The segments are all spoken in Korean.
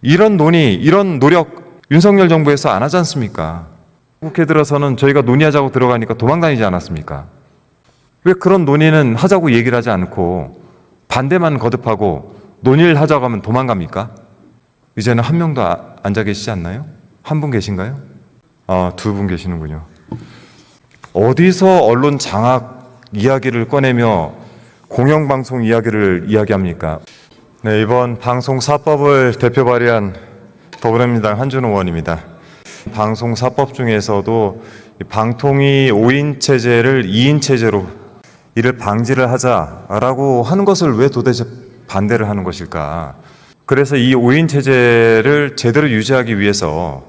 이런 논의, 이런 노력 윤석열 정부에서 안 하지 않습니까? 국회 들어서는 저희가 논의하자고 들어가니까 도망다니지 않았습니까? 왜 그런 논의는 하자고 얘기를 하지 않고 반대만 거듭하고 논의를 하자고 하면 도망갑니까? 이제는 한 명도 앉아 계시지 않나요? 한 분 계신가요? 두 분 계시는군요. 어디서 언론 장악 이야기를 꺼내며 공영방송 이야기를 이야기합니까? 네, 이번 방송사법을 대표 발의한 더불어민주당 한준호 의원입니다. 방송사법 중에서도 방통위 5인 체제를 2인 체제로 이를 방지를 하자라고 하는 것을 왜 도대체 반대를 하는 것일까? 그래서 이 5인 체제를 제대로 유지하기 위해서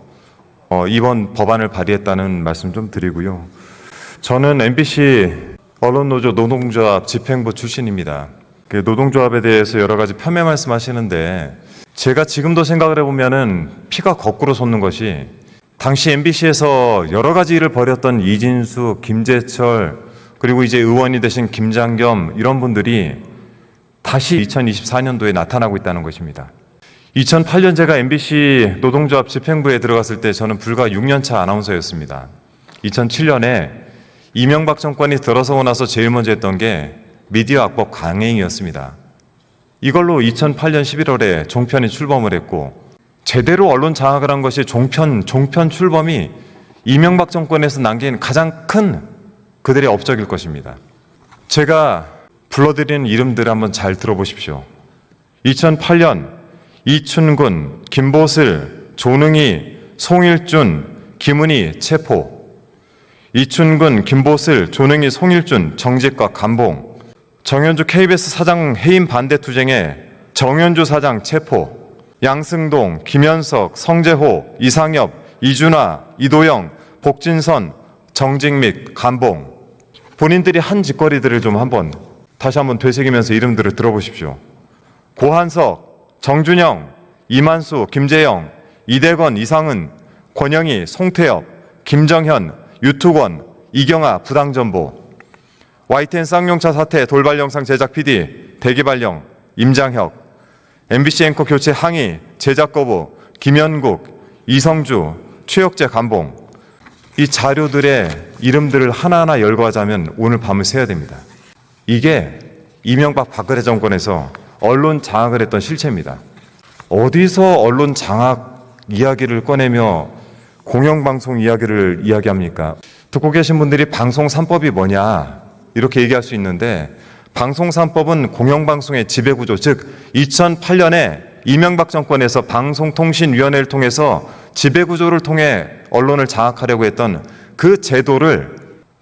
이번 법안을 발의했다는 말씀 좀 드리고요. 저는 MBC 언론노조 노동조합 집행부 출신입니다. 노동조합에 대해서 여러 가지 폄훼 말씀하시는데 제가 지금도 생각을 해보면은 피가 거꾸로 솟는 것이 당시 MBC에서 여러 가지 일을 벌였던 이진수, 김재철 그리고 이제 의원이 되신 김장겸 이런 분들이 다시 2024년도에 나타나고 있다는 것입니다. 2008년 제가 MBC 노동조합 집행부에 들어갔을 때 저는 불과 6년차 아나운서였습니다. 2007년에 이명박 정권이 들어서고 나서 제일 먼저 했던 게 미디어 악법 강행이었습니다. 이걸로 2008년 11월에 종편이 출범을 했고 제대로 언론 장악을 한 것이 종편 출범이 이명박 정권에서 남긴 가장 큰 그들의 업적일 것입니다. 제가 불러드리는 이름들을 한번 잘 들어보십시오. 2008년 이춘근, 김보슬, 조능희, 송일준, 김은희 체포. 이춘근, 김보슬, 조능희, 송일준 정직과 감봉. 정현주 KBS 사장 해임 반대 투쟁에 정현주 사장 체포. 양승동, 김현석, 성재호, 이상엽, 이준하, 이도영, 복진선, 정직믹, 감봉. 본인들이 한 짓거리들을 좀 다시 한번 되새기면서 이름들을 들어보십시오. 고한석, 정준영, 이만수, 김재영, 이대건, 이상은, 권영희, 송태엽, 김정현, 유투권, 이경아, 부당정보. YTN 쌍용차 사태 돌발 영상 제작 PD, 대기발령, 임장혁. MBC 앵커 교체 항의, 제작 거부, 김현국, 이성주, 최혁재 감봉. 이 자료들의 이름들을 하나하나 열거하자면 오늘 밤을 새야 됩니다. 이게 이명박 박근혜 정권에서 언론 장악을 했던 실체입니다. 어디서 언론 장악 이야기를 꺼내며 공영방송 이야기를 이야기합니까? 듣고 계신 분들이 방송 3법이 뭐냐 이렇게 얘기할 수 있는데 방송 3법은 공영방송의 지배구조, 즉 2008년에 이명박 정권에서 방송통신위원회를 통해서 지배구조를 통해 언론을 장악하려고 했던 그 제도를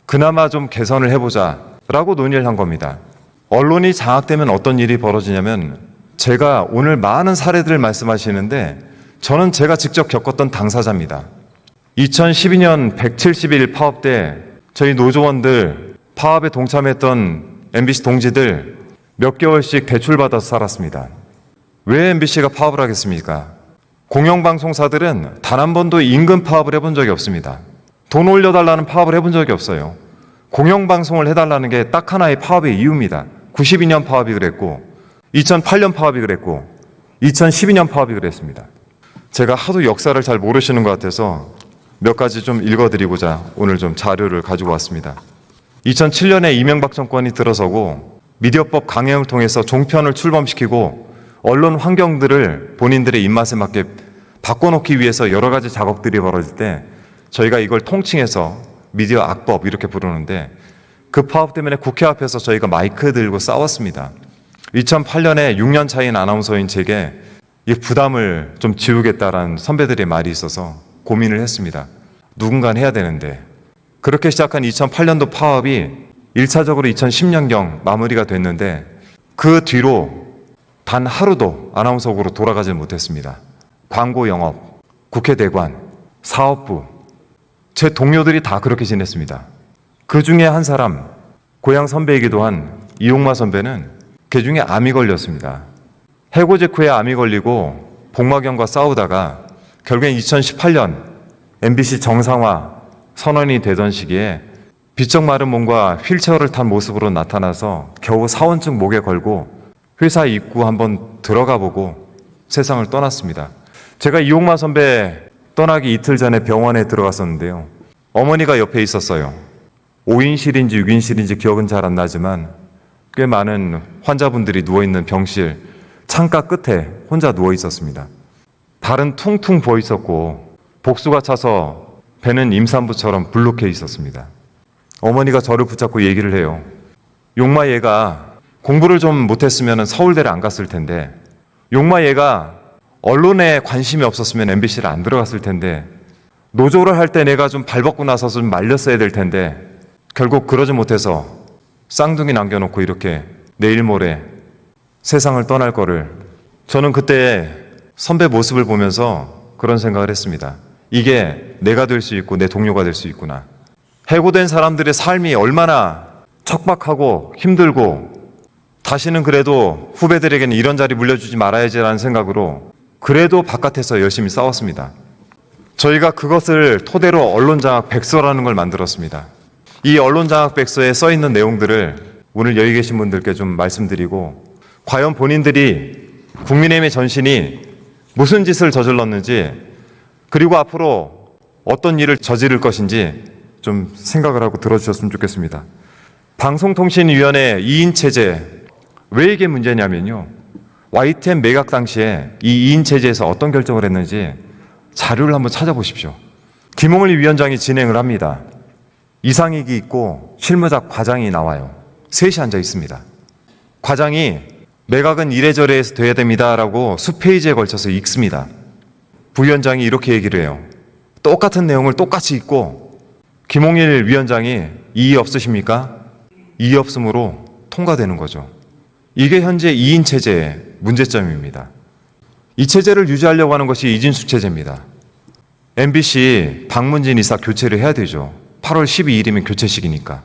그나마 좀 개선을 해보자라고 논의를 한 겁니다. 언론이 장악되면 어떤 일이 벌어지냐면 제가 오늘 많은 사례들을 말씀하시는데 저는 제가 직접 겪었던 당사자입니다. 2012년 170일 파업 때 저희 노조원들 파업에 동참했던 MBC 동지들 몇 개월씩 대출받아서 살았습니다. 왜 MBC가 파업을 하겠습니까? 공영방송사들은 단 한 번도 임금 파업을 해본 적이 없습니다. 돈 올려달라는 파업을 해본 적이 없어요. 공영방송을 해달라는 게 딱 하나의 파업의 이유입니다. 92년 파업이 그랬고 2008년 파업이 그랬고 2012년 파업이 그랬습니다. 제가 하도 역사를 잘 모르시는 것 같아서 몇 가지 좀 읽어드리고자 오늘 좀 자료를 가지고 왔습니다. 2007년에 이명박 정권이 들어서고 미디어법 강행을 통해서 종편을 출범시키고 언론 환경들을 본인들의 입맛에 맞게 바꿔놓기 위해서 여러 가지 작업들이 벌어질 때 저희가 이걸 통칭해서 미디어 악법 이렇게 부르는데 그 파업 때문에 국회 앞에서 저희가 마이크 들고 싸웠습니다. 2008년에 6년 차인 아나운서인 제게 이 부담을 좀 지우겠다라는 선배들의 말이 있어서 고민을 했습니다. 누군가 해야 되는데 그렇게 시작한 2008년도 파업이 1차적으로 2010년경 마무리가 됐는데 그 뒤로 단 하루도 아나운서국으로 돌아가지 못했습니다. 광고 영업, 국회 대관, 사업부 제 동료들이 다 그렇게 지냈습니다. 그 중에 한 사람, 고향 선배이기도 한 이용마 선배는 그 중에 암이 걸렸습니다. 해고 직후에 암이 걸리고 복막염과 싸우다가 결국엔 2018년 MBC 정상화 선언이 되던 시기에 비쩍 마른 몸과 휠체어를 탄 모습으로 나타나서 겨우 사원증 목에 걸고 회사 입구 한번 들어가 보고 세상을 떠났습니다. 제가 이용마 선배 떠나기 이틀 전에 병원에 들어갔었는데요. 어머니가 옆에 있었어요. 5인실인지 6인실인지 기억은 잘 안 나지만 꽤 많은 환자분들이 누워있는 병실 창가 끝에 혼자 누워 있었습니다. 발은 퉁퉁 부어 있었고 복수가 차서 배는 임산부처럼 불룩해 있었습니다. 어머니가 저를 붙잡고 얘기를 해요. 용마 얘가 공부를 좀 못했으면 서울대를 안 갔을 텐데, 용마 얘가 언론에 관심이 없었으면 MBC를 안 들어갔을 텐데, 노조를 할 때 내가 좀 발벗고 나서 좀 말렸어야 될 텐데 결국 그러지 못해서 쌍둥이 남겨놓고 이렇게 내일 모레 세상을 떠날 거를. 저는 그때 선배 모습을 보면서 그런 생각을 했습니다. 이게 내가 될 수 있고 내 동료가 될 수 있구나. 해고된 사람들의 삶이 얼마나 척박하고 힘들고, 다시는 그래도 후배들에게는 이런 자리 물려주지 말아야지라는 생각으로 그래도 바깥에서 열심히 싸웠습니다. 저희가 그것을 토대로 언론장악백서라는 걸 만들었습니다. 이 언론장악백서에 써 있는 내용들을 오늘 여기 계신 분들께 좀 말씀드리고, 과연 본인들이 국민의힘의 전신이 무슨 짓을 저질렀는지, 그리고 앞으로 어떤 일을 저지를 것인지 좀 생각을 하고 들어주셨으면 좋겠습니다. 방송통신위원회 2인 체제, 왜 이게 문제냐면요, YTN 매각 당시에 이 2인 체제에서 어떤 결정을 했는지 자료를 한번 찾아보십시오. 김홍일 위원장이 진행을 합니다. 이상익이 있고 실무자 과장이 나와요. 셋이 앉아 있습니다. 과장이 매각은 이래저래 돼야 됩니다라고 수페이지에 걸쳐서 읽습니다. 부위원장이 이렇게 얘기를 해요. 똑같은 내용을 똑같이 읽고 김홍일 위원장이 이의 없으십니까? 이의 없음으로 통과되는 거죠. 이게 현재 2인 체제의 문제점입니다. 이 체제를 유지하려고 하는 것이 이진숙 체제입니다. MBC 박문진 이사 교체를 해야 되죠. 8월 12일이면 교체식이니까.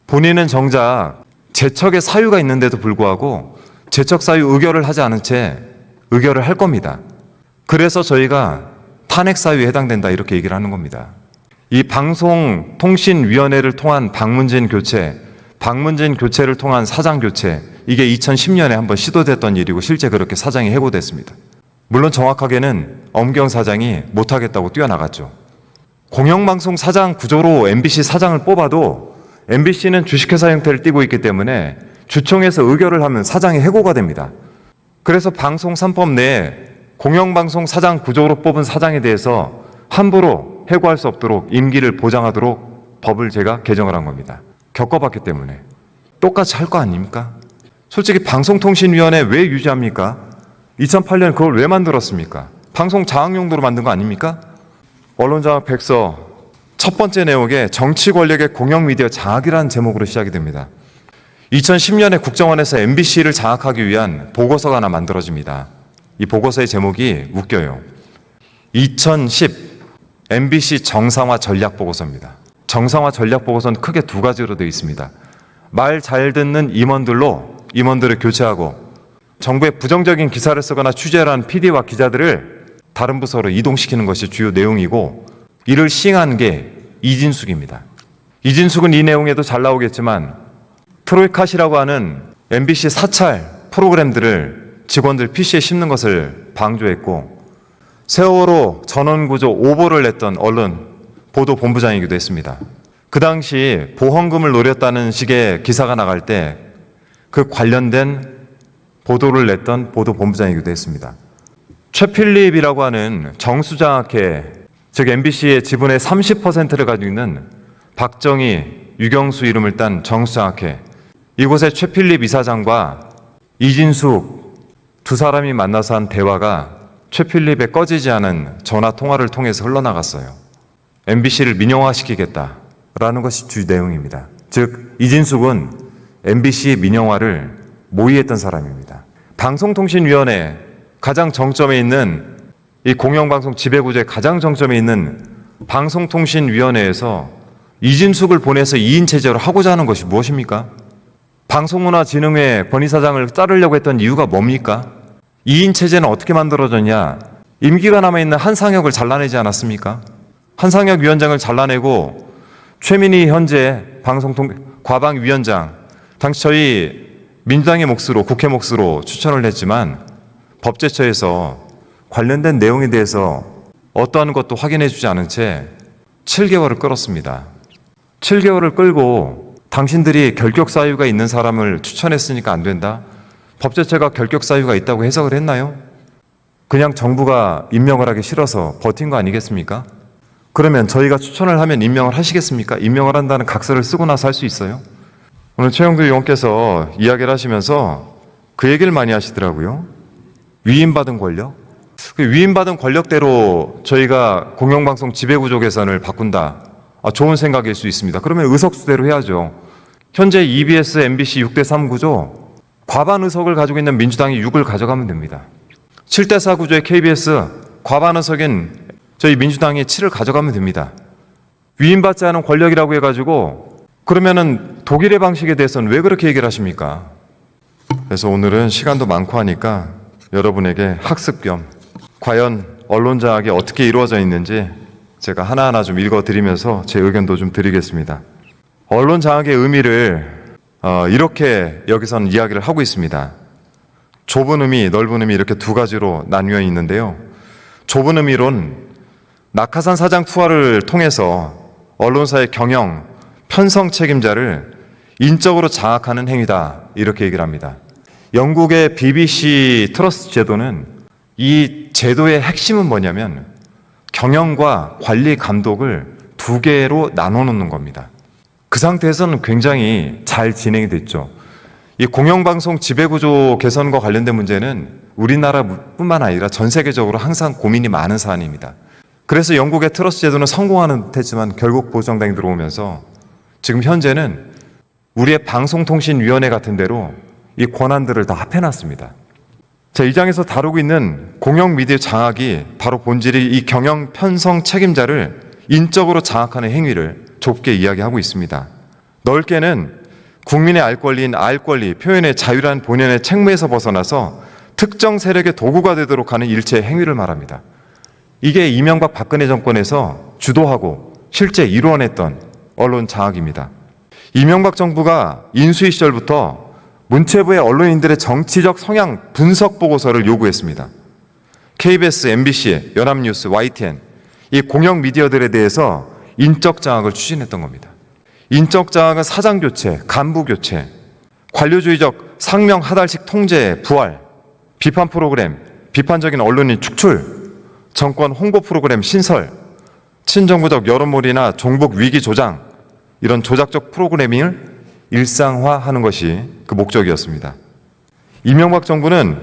본인은 정작 재척의 사유가 있는데도 불구하고 재척 사유 의결을 하지 않은 채 의결을 할 겁니다. 그래서 저희가 탄핵 사유에 해당된다 이렇게 얘기를 하는 겁니다. 이 방송통신위원회를 통한 박문진 교체, 박문진 교체를 통한 사장 교체, 이게 2010년에 한번 시도됐던 일이고 실제 그렇게 사장이 해고됐습니다. 물론 정확하게는 엄경 사장이 못하겠다고 뛰어나갔죠. 공영방송 사장 구조로 MBC 사장을 뽑아도 MBC는 주식회사 형태를 띠고 있기 때문에 주총에서 의결을 하면 사장이 해고가 됩니다. 그래서 방송 3법 내에 공영방송 사장 구조로 뽑은 사장에 대해서 함부로 해고할 수 없도록 임기를 보장하도록 법을 제가 개정을 한 겁니다. 겪어봤기 때문에. 똑같이 할 거 아닙니까? 솔직히 방송통신위원회 왜 유지합니까? 2008년 그걸 왜 만들었습니까? 방송 장악 용도로 만든 거 아닙니까? 언론장악백서 첫 번째 내용에 정치 권력의 공영미디어 장악이라는 제목으로 시작이 됩니다. 2010년에 국정원에서 MBC를 장악하기 위한 보고서가 하나 만들어집니다. 이 보고서의 제목이 웃겨요. 2010 MBC 정상화 전략 보고서입니다. 정상화 전략 보고서는 크게 두 가지로 되어 있습니다. 말 잘 듣는 임원들을 교체하고 정부의 부정적인 기사를 쓰거나 취재를 한 PD와 기자들을 다른 부서로 이동시키는 것이 주요 내용이고, 이를 시행한 게 이진숙입니다. 이진숙은 이 내용에도 잘 나오겠지만 트로이카시라고 하는 MBC 사찰 프로그램들을 직원들 PC에 심는 것을 방조했고, 세월호 전원구조 오보를 냈던 언론 보도본부장이기도 했습니다. 그 당시 보험금을 노렸다는 식의 기사가 나갈 때 그 관련된 보도를 냈던 보도본부장이기도 했습니다. 최필립이라고 하는 정수장학회, 즉 MBC의 지분의 30%를 가지고 있는 박정희, 유경수 이름을 딴 정수장학회, 이곳의 최필립 이사장과 이진숙 두 사람이 만나서 한 대화가 최필립의 꺼지지 않은 전화 통화를 통해서 흘러나갔어요. MBC를 민영화시키겠다라는 것이 주 내용입니다. 즉 이진숙은 MBC 민영화를 모의했던 사람입니다. 방송통신위원회 가장 정점에 있는 이 공영방송 지배구조의 가장 정점에 있는 방송통신위원회에서 이진숙을 보내서 2인 체제로 하고자 하는 것이 무엇입니까? 방송문화진흥회 권이사장을 자르려고 했던 이유가 뭡니까? 2인 체제는 어떻게 만들어졌냐? 임기가 남아있는 한상혁을 잘라내지 않았습니까? 한상혁 위원장을 잘라내고 최민희 현재 과방위원장, 당시 저희 민주당의 몫으로 국회 몫으로 추천을 했지만 법제처에서 관련된 내용에 대해서 어떠한 것도 확인해 주지 않은 채 7개월을 끌었습니다. 7개월을 끌고 당신들이 결격 사유가 있는 사람을 추천했으니까 안 된다? 법제처가 결격 사유가 있다고 해석을 했나요? 그냥 정부가 임명을 하기 싫어서 버틴 거 아니겠습니까? 그러면 저희가 추천을 하면 임명을 하시겠습니까? 임명을 한다는 각서를 쓰고 나서 할 수 있어요? 오늘 최영두 의원께서 이야기를 하시면서 그 얘기를 많이 하시더라고요. 위임받은 권력? 그 위임받은 권력대로 저희가 공영방송 지배구조 개선을 바꾼다. 좋은 생각일 수 있습니다. 그러면 의석수대로 해야죠. 현재 EBS, MBC 6대3 구조, 과반 의석을 가지고 있는 민주당이 6을 가져가면 됩니다. 7대4 구조의 KBS, 과반 의석인 저희 민주당이 7을 가져가면 됩니다. 위임받지 않은 권력이라고 해가지고 그러면은 독일의 방식에 대해서는 왜 그렇게 얘기를 하십니까? 그래서 오늘은 시간도 많고 하니까 여러분에게 학습 겸 과연 언론 장악이 어떻게 이루어져 있는지 제가 하나하나 좀 읽어드리면서 제 의견도 좀 드리겠습니다. 언론 장악의 의미를 이렇게 여기서는 이야기를 하고 있습니다. 좁은 의미, 넓은 의미 이렇게 두 가지로 나뉘어 있는데요. 좁은 의미론 낙하산 사장 투하를 통해서 언론사의 경영, 편성 책임자를 인적으로 장악하는 행위다 이렇게 얘기를 합니다. 영국의 BBC 트러스트 제도는 이 제도의 핵심은 뭐냐면 경영과 관리 감독을 두 개로 나눠 놓는 겁니다. 그 상태에서는 굉장히 잘 진행이 됐죠. 이 공영방송 지배구조 개선과 관련된 문제는 우리나라뿐만 아니라 전 세계적으로 항상 고민이 많은 사안입니다. 그래서 영국의 트러스트 제도는 성공하는 듯했지만 결국 보수정당이 들어오면서 지금 현재는 우리의 방송통신위원회 같은 데로 이 권한들을 다 합해놨습니다. 자, 이 장에서 다루고 있는 공영미디어 장악이 바로 본질이 이 경영 편성 책임자를 인적으로 장악하는 행위를 좁게 이야기하고 있습니다. 넓게는 국민의 알 권리인 알 권리, 표현의 자유란 본연의 책무에서 벗어나서 특정 세력의 도구가 되도록 하는 일체의 행위를 말합니다. 이게 이명박 박근혜 정권에서 주도하고 실제 이루어냈던 언론 장악입니다. 이명박 정부가 인수위 시절부터 문체부의 언론인들의 정치적 성향 분석 보고서를 요구했습니다. KBS, MBC, 연합뉴스, YTN 이 공영 미디어들에 대해서 인적 장악을 추진했던 겁니다. 인적 장악은 사장 교체, 간부 교체, 관료주의적 상명 하달식 통제 부활, 비판 프로그램, 비판적인 언론인 축출, 정권 홍보 프로그램 신설, 친정부적 여론몰이나 종북 위기 조장 이런 조작적 프로그래밍을 일상화하는 것이 그 목적이었습니다. 이명박 정부는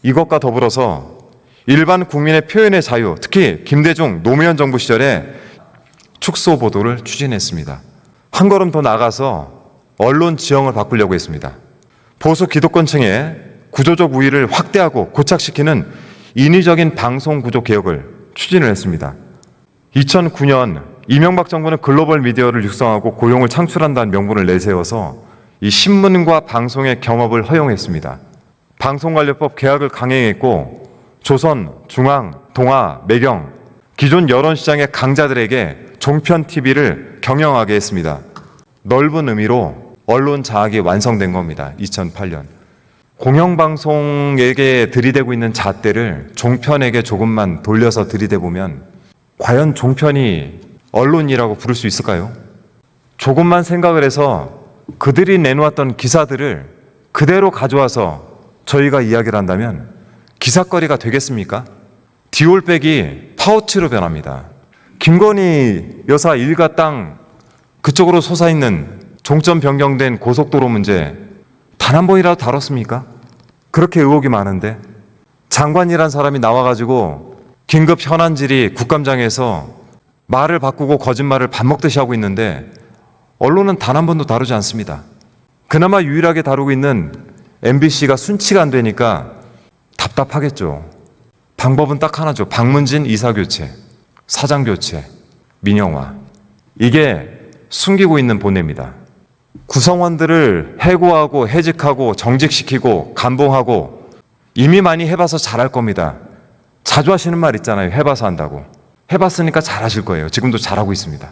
이것과 더불어서 일반 국민의 표현의 자유, 특히 김대중 노무현 정부 시절에 축소 보도를 추진했습니다. 한 걸음 더 나가서 언론 지형을 바꾸려고 했습니다. 보수 기득권층의 구조적 우위를 확대하고 고착시키는 인위적인 방송 구조 개혁을 추진을 했습니다. 2009년 이명박 정부는 글로벌 미디어를 육성하고 고용을 창출한다는 명분을 내세워서 이 신문과 방송의 경업을 허용했습니다. 방송관리법 개혁을 강행했고 조선, 중앙, 동아, 매경 기존 여론시장의 강자들에게 종편 TV를 경영하게 했습니다. 넓은 의미로 언론 장악이 완성된 겁니다. 2008년. 공영방송에게 들이대고 있는 잣대를 종편에게 조금만 돌려서 들이대보면 과연 종편이 언론이라고 부를 수 있을까요? 조금만 생각을 해서 그들이 내놓았던 기사들을 그대로 가져와서 저희가 이야기를 한다면 기사거리가 되겠습니까? 디올백이 파우치로 변합니다. 김건희 여사 일가 땅 그쪽으로 솟아있는 종점 변경된 고속도로 문제 단 한 번이라도 다뤘습니까? 그렇게 의혹이 많은데 장관이란 사람이 나와가지고 긴급 현안 질의 국감장에서 말을 바꾸고 거짓말을 밥 먹듯이 하고 있는데 언론은 단 한 번도 다루지 않습니다. 그나마 유일하게 다루고 있는 MBC가 순치가 안 되니까 답답하겠죠. 방법은 딱 하나죠. 박문진 이사교체, 사장교체, 민영화. 이게 숨기고 있는 본뇌입니다. 구성원들을 해고하고 해직하고 정직시키고 감봉하고 이미 많이 해봐서 잘할 겁니다. 자주 하시는 말 있잖아요. 해봐서 한다고. 해봤으니까 잘하실 거예요. 지금도 잘하고 있습니다.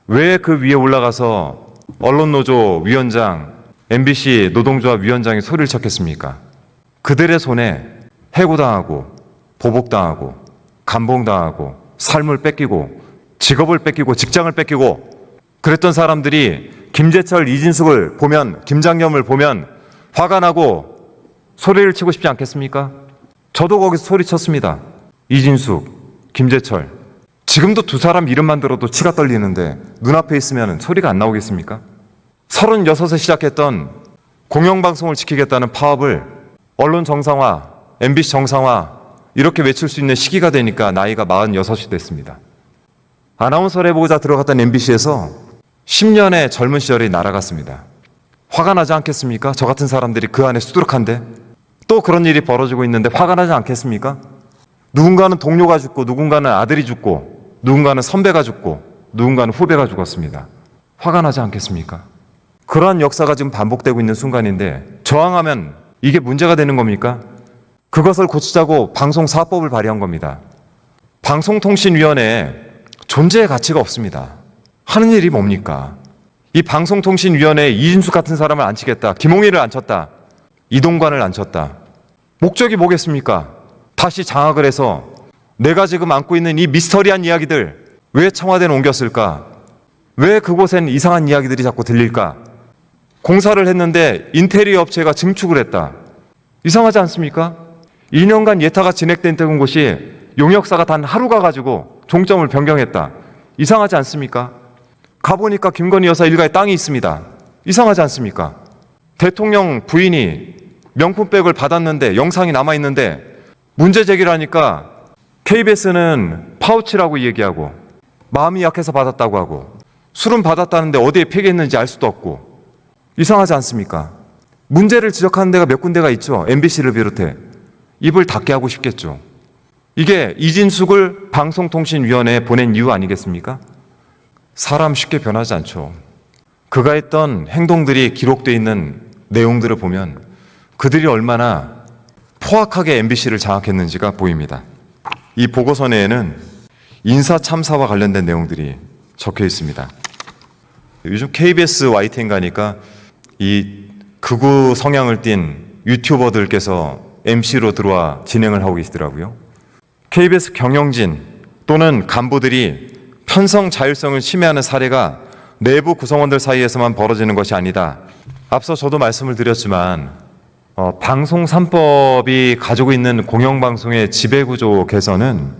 왜 그 위에 올라가서 언론노조 위원장, MBC 노동조합 위원장이 소리를 쳤겠습니까? 그들의 손에 해고당하고 보복당하고 감봉당하고 삶을 뺏기고 직업을 뺏기고 직장을 뺏기고 그랬던 사람들이 김재철, 이진숙을 보면, 김장겸을 보면 화가 나고 소리를 치고 싶지 않겠습니까? 저도 거기서 소리쳤습니다. 이진숙, 김재철. 지금도 두 사람 이름만 들어도 치가 떨리는데 눈앞에 있으면 소리가 안 나오겠습니까? 36에 시작했던 공영방송을 지키겠다는 파업을 언론 정상화, MBC 정상화 이렇게 외칠 수 있는 시기가 되니까 나이가 46이 됐습니다. 아나운서를 해보고자 들어갔던 MBC에서 10년의 젊은 시절이 날아갔습니다. 화가 나지 않겠습니까? 저 같은 사람들이 그 안에 수두룩한데 또 그런 일이 벌어지고 있는데 화가 나지 않겠습니까? 누군가는 동료가 죽고 누군가는 아들이 죽고 누군가는 선배가 죽고 누군가는 후배가 죽었습니다. 화가 나지 않겠습니까? 그러한 역사가 지금 반복되고 있는 순간인데 저항하면 이게 문제가 되는 겁니까? 그것을 고치자고 방송사법을 발의한 겁니다. 방송통신위원회에 존재의 가치가 없습니다. 하는 일이 뭡니까? 이 방송통신위원회에 이진숙 같은 사람을 앉히겠다. 김홍일을 앉혔다. 이동관을 앉혔다. 목적이 뭐겠습니까? 다시 장악을 해서 내가 지금 안고 있는 이 미스터리한 이야기들 왜 청와대는 옮겼을까? 왜 그곳엔 이상한 이야기들이 자꾸 들릴까? 공사를 했는데 인테리어 업체가 증축을 했다. 이상하지 않습니까? 2년간 예타가 진행됐던 곳이 용역사가 단 하루 가가지고 종점을 변경했다. 이상하지 않습니까? 가보니까 김건희 여사 일가에 땅이 있습니다. 이상하지 않습니까? 대통령 부인이 명품백을 받았는데 영상이 남아있는데 문제 제기를 하니까 KBS는 파우치라고 얘기하고 마음이 약해서 받았다고 하고 술은 받았다는데 어디에 폐기했는지 알 수도 없고 이상하지 않습니까? 문제를 지적하는 데가 몇 군데가 있죠. MBC를 비롯해. 입을 닫게 하고 싶겠죠. 이게 이진숙을 방송통신위원회에 보낸 이유 아니겠습니까? 사람 쉽게 변하지 않죠. 그가 했던 행동들이 기록되어 있는 내용들을 보면 그들이 얼마나 포악하게 MBC를 장악했는지가 보입니다. 이 보고서 내에는 인사참사와 관련된 내용들이 적혀 있습니다. 요즘 KBS YTN 가니까 이 극우 성향을 띤 유튜버들께서 MC로 들어와 진행을 하고 계시더라고요. KBS 경영진 또는 간부들이 편성 자율성을 침해하는 사례가 내부 구성원들 사이에서만 벌어지는 것이 아니다. 앞서 저도 말씀을 드렸지만 방송 3법이 가지고 있는 공영방송의 지배구조 개선은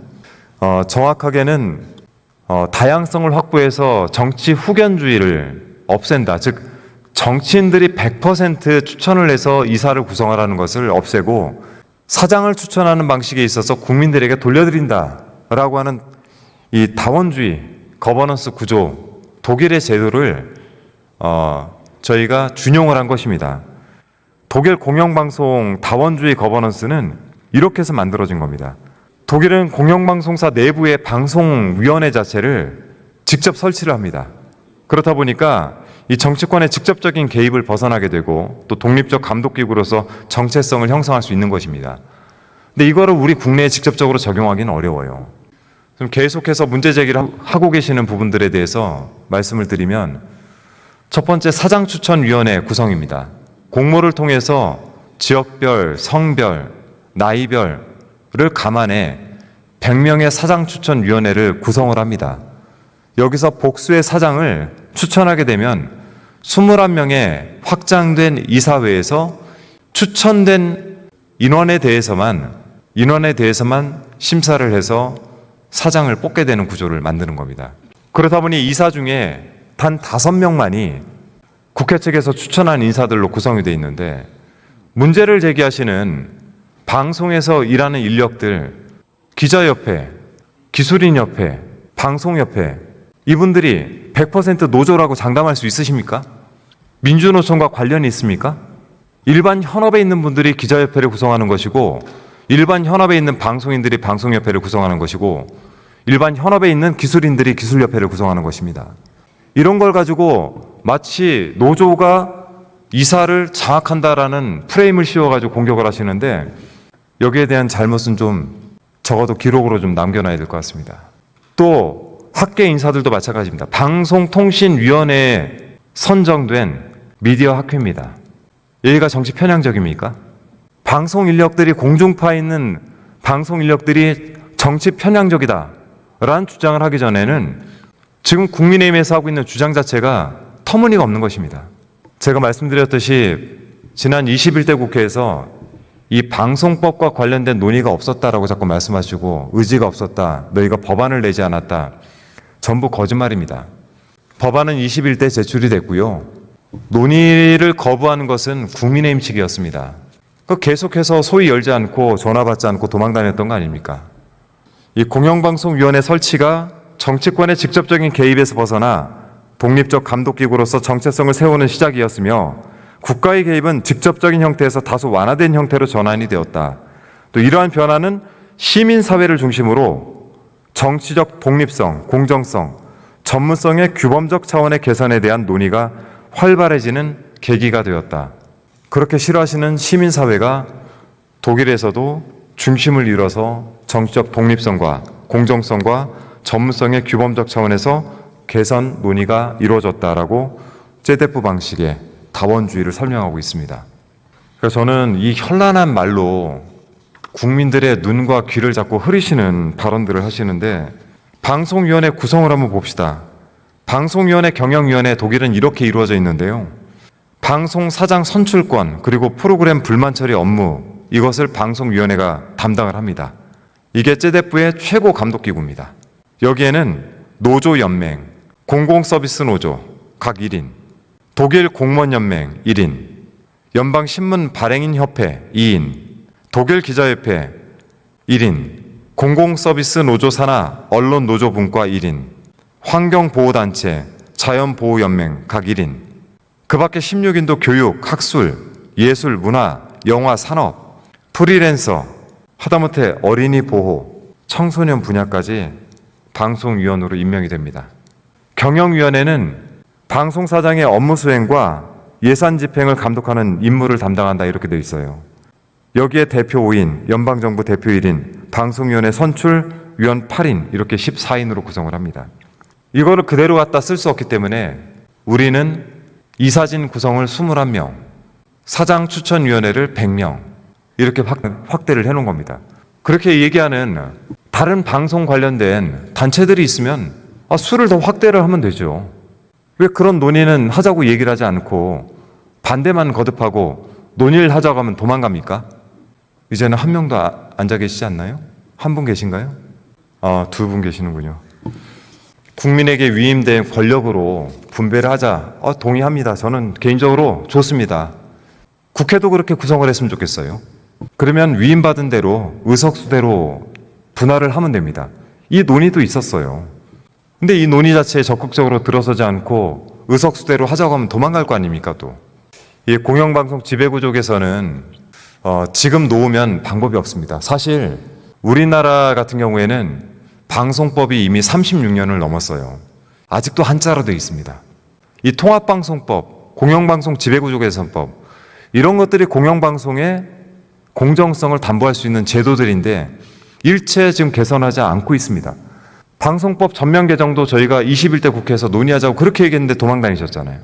정확하게는 다양성을 확보해서 정치 후견주의를 없앤다. 즉 정치인들이 100% 추천을 해서 이사를 구성하라는 것을 없애고 사장을 추천하는 방식에 있어서 국민들에게 돌려드린다라고 하는 이 다원주의 거버넌스 구조 독일의 제도를 저희가 준용을 한 것입니다. 독일 공영방송 다원주의 거버넌스는 이렇게 해서 만들어진 겁니다. 독일은 공영방송사 내부의 방송위원회 자체를 직접 설치를 합니다. 그렇다 보니까 이 정치권의 직접적인 개입을 벗어나게 되고 또 독립적 감독기구로서 정체성을 형성할 수 있는 것입니다. 근데 이거를 우리 국내에 직접적으로 적용하기는 어려워요. 좀 계속해서 문제 제기를 하고 계시는 부분들에 대해서 말씀을 드리면 첫 번째 사장추천위원회 구성입니다. 공모를 통해서 지역별, 성별, 나이별을 감안해 100명의 사장추천위원회를 구성을 합니다. 여기서 복수의 사장을 추천하게 되면 21명의 확장된 이사회에서 추천된 인원에 대해서만 심사를 해서 사장을 뽑게 되는 구조를 만드는 겁니다. 그렇다 보니 이사 중에 단 5명만이 국회 측에서 추천한 인사들로 구성이 되어 있는데 문제를 제기하시는 방송에서 일하는 인력들, 기자협회, 기술인협회, 방송협회 이분들이 100% 노조라고 장담할 수 있으십니까? 민주노총과 관련이 있습니까? 일반 현업에 있는 분들이 기자협회를 구성하는 것이고 일반 현업에 있는 방송인들이 방송협회를 구성하는 것이고 일반 현업에 있는 기술인들이 기술협회를 구성하는 것입니다. 이런 걸 가지고 마치 노조가 이사를 장악한다라는 프레임을 씌워가지고 공격을 하시는데 여기에 대한 잘못은 좀 적어도 기록으로 좀 남겨놔야 될 것 같습니다. 또 학계 인사들도 마찬가지입니다. 방송통신위원회에 선정된 미디어 학회입니다. 여기가 정치 편향적입니까? 방송 인력들이 공중파에 있는 방송 인력들이 정치 편향적이다 라는 주장을 하기 전에는 지금 국민의힘에서 하고 있는 주장 자체가 터무니가 없는 것입니다. 제가 말씀드렸듯이 지난 21대 국회에서 이 방송법과 관련된 논의가 없었다라고 자꾸 말씀하시고 의지가 없었다, 너희가 법안을 내지 않았다, 전부 거짓말입니다. 법안은 21대 제출이 됐고요. 논의를 거부하는 것은 국민의힘 측이었습니다. 계속해서 소위 열지 않고 전화 받지 않고 도망다녔던 거 아닙니까? 이 공영방송위원회 설치가 정치권의 직접적인 개입에서 벗어나 독립적 감독기구로서 정체성을 세우는 시작이었으며 국가의 개입은 직접적인 형태에서 다소 완화된 형태로 전환이 되었다. 또 이러한 변화는 시민사회를 중심으로 정치적 독립성, 공정성, 전문성의 규범적 차원의 개선에 대한 논의가 활발해지는 계기가 되었다. 그렇게 싫어하시는 시민사회가 독일에서도 중심을 이뤄서 정치적 독립성과 공정성과 전문성의 규범적 차원에서 개선 논의가 이루어졌다라고 제데프 방식의 다원주의를 설명하고 있습니다. 그래서 저는 이 현란한 말로 국민들의 눈과 귀를 자꾸 흐리시는 발언들을 하시는데, 방송위원회 구성을 한번 봅시다. 방송위원회 경영위원회 독일은 이렇게 이루어져 있는데요. 방송사장 선출권 그리고 프로그램 불만 처리 업무, 이것을 방송위원회가 담당을 합니다. 이게 제데프의 최고 감독기구입니다. 여기에는 노조연맹, 공공서비스 노조 각 1인, 독일 공무원연맹 1인, 연방신문 발행인협회 2인, 독일 기자협회 1인, 공공서비스 노조 산하 언론노조분과 1인, 환경보호단체, 자연보호연맹 각 1인, 그 밖에 16인도 교육, 학술, 예술, 문화, 영화, 산업, 프리랜서, 하다못해 어린이 보호, 청소년 분야까지 방송위원으로 임명이 됩니다. 경영위원회는 방송사장의 업무 수행과 예산 집행을 감독하는 임무를 담당한다, 이렇게 되어 있어요. 여기에 대표 5인, 연방정부 대표 1인, 방송위원회 선출 위원 8인, 이렇게 14인으로 구성을 합니다. 이거를 그대로 갖다 쓸 수 없기 때문에 우리는 이사진 구성을 21명, 사장 추천위원회를 100명, 이렇게 확대를 해놓은 겁니다. 그렇게 얘기하는 다른 방송 관련된 단체들이 있으면 수를 더 확대를 하면 되죠. 왜 그런 논의는 하자고 얘기를 하지 않고 반대만 거듭하고 논의를 하자고 하면 도망갑니까? 이제는 한 명도 앉아 계시지 않나요? 한 분 계신가요? 두 분 계시는군요. 국민에게 위임된 권력으로 분배를 하자. 동의합니다. 저는 개인적으로 좋습니다. 국회도 그렇게 구성을 했으면 좋겠어요. 그러면 위임받은 대로 의석수대로 분할을 하면 됩니다. 이 논의도 있었어요. 근데 이 논의 자체에 적극적으로 들어서지 않고 의석수대로 하자고 하면 도망갈 거 아닙니까 또. 이 공영방송 지배구조 개선은 지금 놓으면 방법이 없습니다. 사실 우리나라 같은 경우에는 방송법이 이미 36년을 넘었어요. 아직도 한자로 되어 있습니다. 이 통합방송법, 공영방송 지배구조 개선법, 이런 것들이 공영방송의 공정성을 담보할 수 있는 제도들인데 일체 지금 개선하지 않고 있습니다. 방송법 전면 개정도 저희가 21대 국회에서 논의하자고 그렇게 얘기했는데 도망다니셨잖아요.